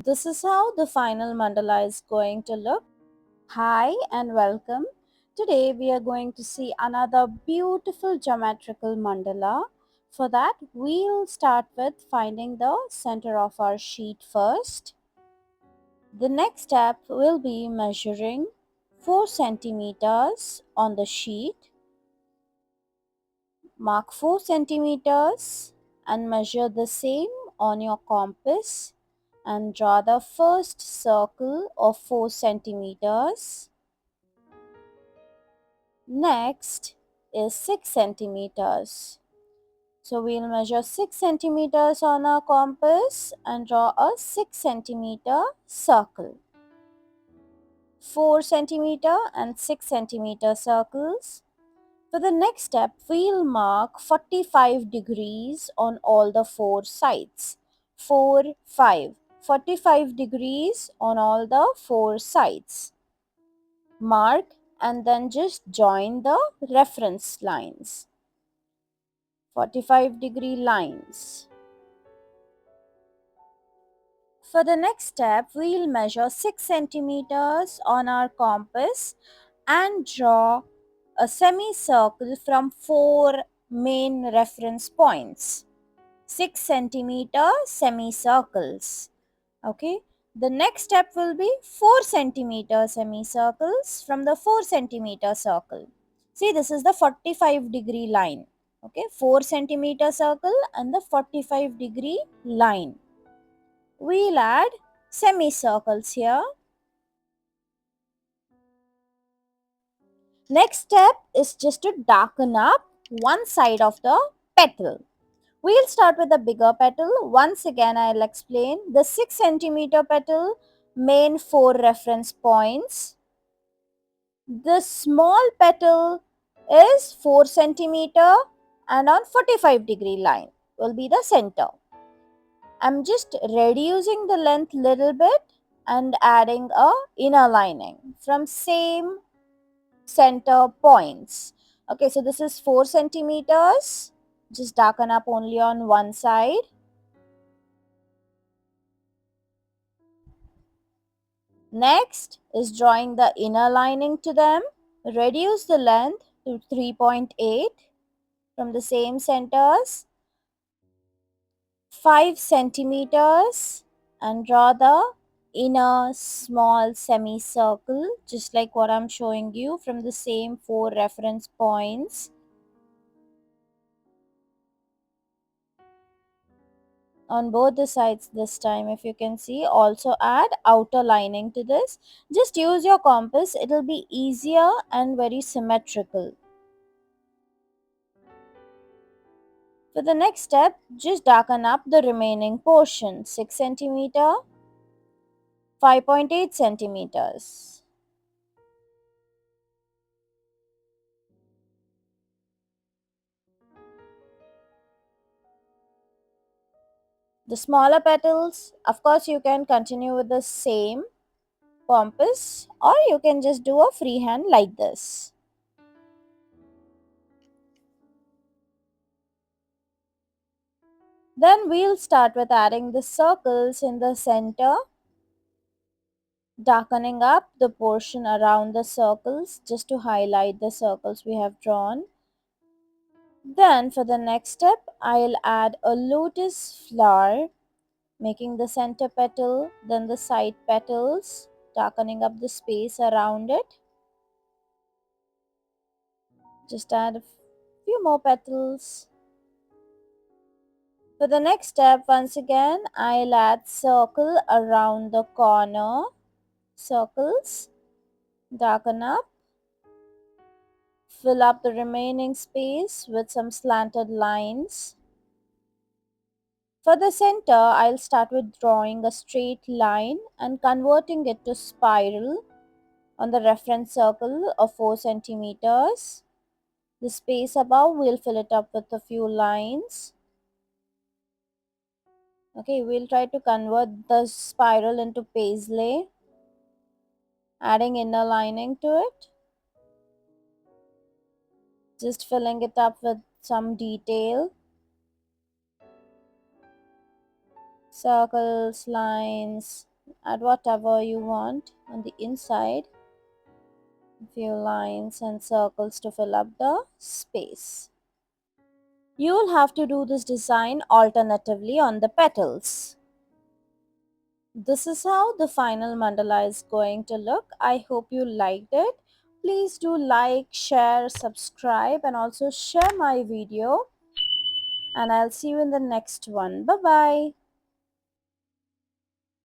This is how the final mandala is going to look. Hi and welcome. Today we are going to see another beautiful geometrical mandala. For that, we'll start with finding the center of our sheet first. The next step will be measuring 4 centimeters on the sheet. Mark 4 centimeters and measure the same on your compass and draw the first circle of 4 centimeters. Next is 6 centimeters. So we'll measure 6 centimeters on our compass and draw a 6 centimeter circle. 4 centimeter and 6 centimeter circles. For the next step, we'll mark 45 degrees on all the 4 sides. 4, 5. 45 degrees on all the 4 sides. Mark and then just join the reference lines. 45-degree lines. For the next step, we'll measure 6 centimeters on our compass and draw a semicircle from 4 main reference points. 6 centimeter semicircles. Okay. The next step will be 4 centimeter semicircles from the 4 centimeter circle. See, this is the 45-degree line. Okay, 4 centimeter circle and the 45-degree line. We'll add semicircles here. Next step is just to darken up one side of the petal. We'll start with the bigger petal. Once again, I'll explain. The 6 centimeter petal, main 4 reference points. The small petal is 4 centimeter and on 45-degree line will be the center. I'm just reducing the length little bit and adding a inner lining from same center points. Okay, so this is 4 centimeters. Just darken up only on one side. Next is drawing the inner lining to them. Reduce the length to 3.8 from the same centers. 5 centimeters and draw the inner small semicircle just like what I'm showing you from the same 4 reference points. On both the sides this time, if you can see, also add outer lining to this. Just use your compass, it will be easier and very symmetrical. For the next step, just darken up the remaining portion. 6 centimeter, 5.8 centimeters. The smaller petals, of course you can continue with the same compass or you can just do a freehand like this. Then we'll start with adding the circles in the center, darkening up the portion around the circles just to highlight the circles we have drawn. Then for the next step, I'll add a lotus flower, making the center petal, then the side petals, darkening up the space around it. Just add a few more petals. For the next step, once again, I'll add circle around the corner, circles, darken up, fill up the remaining space with some slanted lines. For the center, I'll start with drawing a straight line and converting it to spiral on the reference circle of 4 centimeters. The space above, we'll fill it up with a few lines. Okay, we'll try to convert the spiral into paisley, adding inner lining to it. Just filling it up with some detail. Circles, lines. Add whatever you want on the inside. A few lines and circles to fill up the space. You will have to do this design alternatively on the petals. This is how the final mandala is going to look. I hope you liked it. Please do like, share, subscribe, and also share my video. And I'll see you in the next one. Bye bye.